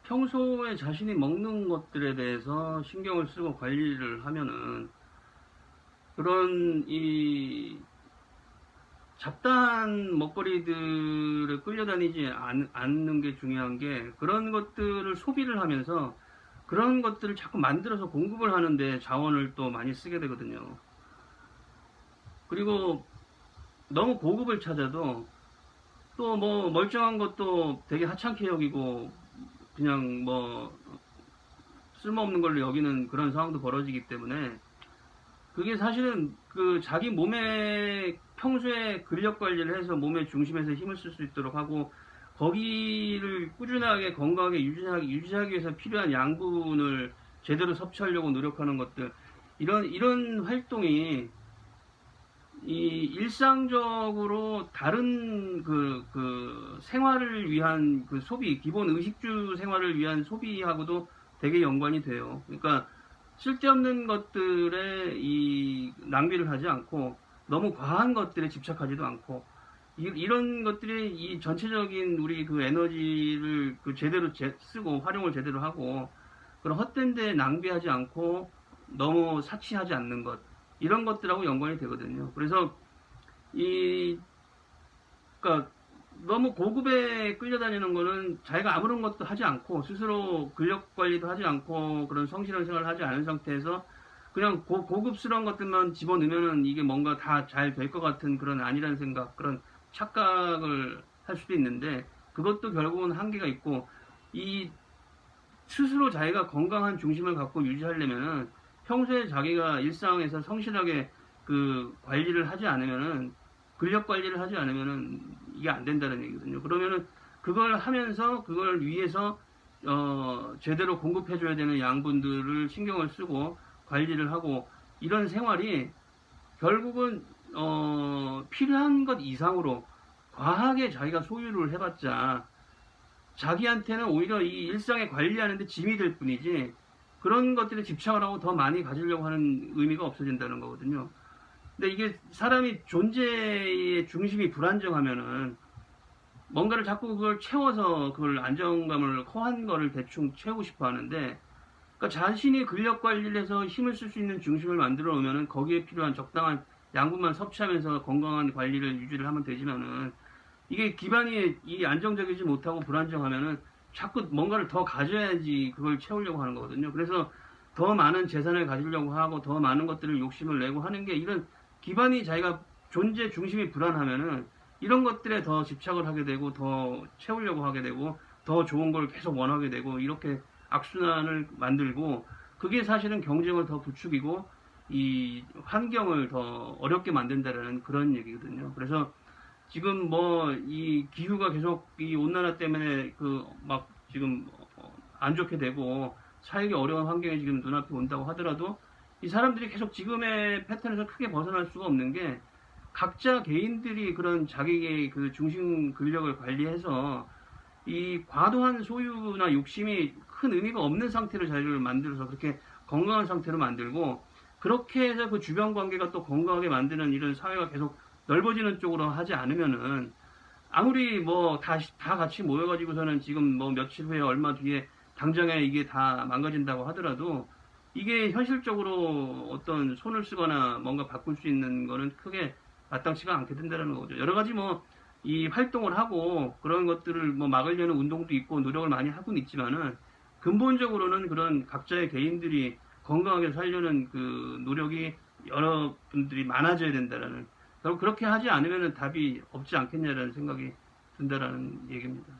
평소에 자신이 먹는 것들에 대해서 신경을 쓰고 관리를 하면은 그런 이 잡다한 먹거리들을 끌려다니지 않는 게 중요한 게, 그런 것들을 소비를 하면서 그런 것들을 자꾸 만들어서 공급을 하는데 자원을 또 많이 쓰게 되거든요. 그리고 너무 고급을 찾아도 또 뭐 멀쩡한 것도 되게 하찮게 여기고 그냥 뭐 쓸모없는 걸로 여기는 그런 상황도 벌어지기 때문에, 그게 사실은 그 자기 몸에 평소에 근력 관리를 해서 몸의 중심에서 힘을 쓸 수 있도록 하고, 거기를 꾸준하게 건강하게 유지하기 위해서 필요한 양분을 제대로 섭취하려고 노력하는 것들, 이런 활동이 이 일상적으로 다른 생활을 위한 그 소비, 기본 의식주 생활을 위한 소비하고도 되게 연관이 돼요. 그러니까 쓸데없는 것들에 이 낭비를 하지 않고 너무 과한 것들에 집착하지도 않고, 이런 것들이 이 전체적인 우리 그 에너지를 그 제대로 쓰고 활용을 제대로 하고, 그런 헛된 데 낭비하지 않고 너무 사치하지 않는 것, 이런 것들하고 연관이 되거든요. 그래서 이 그러니까 너무 고급에 끌려다니는 거는 자기가 아무런 것도 하지 않고 스스로 근력 관리도 하지 않고 그런 성실한 생활을 하지 않은 상태에서 그냥 고급스러운 것들만 집어넣으면은 이게 뭔가 다 잘 될 것 같은 그런 아니라는 생각, 그런 착각을 할 수도 있는데, 그것도 결국은 한계가 있고, 이 스스로 자기가 건강한 중심을 갖고 유지하려면은 평소에 자기가 일상에서 성실하게 그 관리를 하지 않으면은, 근력 관리를 하지 않으면은 이게 안 된다는 얘기거든요. 그러면은 그걸 하면서 그걸 위해서 제대로 공급해줘야 되는 양분들을 신경을 쓰고 관리를 하고, 이런 생활이 결국은 필요한 것 이상으로 과하게 자기가 소유를 해봤자 자기한테는 오히려 이 일상에 관리하는데 짐이 될 뿐이지, 그런 것들에 집착을 하고 더 많이 가지려고 하는 의미가 없어진다는 거거든요. 근데 이게 사람이 존재의 중심이 불안정하면은 뭔가를 자꾸 그걸 채워서 그걸 안정감을 허한 거를 대충 채우고 싶어 하는데, 그러니까 자신이 근력 관리를 해서 힘을 쓸 수 있는 중심을 만들어 놓으면은 거기에 필요한 적당한 양분만 섭취하면서 건강한 관리를 유지를 하면 되지만은, 이게 기반이 이 안정적이지 못하고 불안정하면은 자꾸 뭔가를 더 가져야지 그걸 채우려고 하는 거거든요. 그래서 더 많은 재산을 가지려고 하고 더 많은 것들을 욕심을 내고 하는 게, 이런 기반이 자기가 존재 중심이 불안하면은 이런 것들에 더 집착을 하게 되고 더 채우려고 하게 되고 더 좋은 걸 계속 원하게 되고, 이렇게 악순환을 만들고, 그게 사실은 경쟁을 더 부추기고 이 환경을 더 어렵게 만든다라는 그런 얘기거든요. 그래서 지금 뭐 이 기후가 계속 이 온난화 때문에 그 막 지금 안 좋게 되고 살기 어려운 환경이 지금 눈앞에 온다고 하더라도, 이 사람들이 계속 지금의 패턴에서 크게 벗어날 수가 없는 게, 각자 개인들이 그런 자기의 그 중심 근력을 관리해서 이 과도한 소유나 욕심이 큰 의미가 없는 상태로 자기를 만들어서 그렇게 건강한 상태로 만들고, 그렇게 해서 그 주변 관계가 또 건강하게 만드는 이런 사회가 계속 넓어지는 쪽으로 하지 않으면은, 아무리 뭐 다 같이 모여가지고서는 지금 뭐 며칠 후에 얼마 뒤에 당장에 이게 다 망가진다고 하더라도, 이게 현실적으로 어떤 손을 쓰거나 뭔가 바꿀 수 있는 거는 크게 마땅치가 않게 된다는 거죠. 여러 가지 뭐 이 활동을 하고 그런 것들을 뭐 막으려는 운동도 있고 노력을 많이 하고는 있지만은, 근본적으로는 그런 각자의 개인들이 건강하게 살려는 그 노력이 여러분들이 많아져야 된다라는, 결국 그렇게 하지 않으면 답이 없지 않겠냐라는 생각이 든다라는 얘기입니다.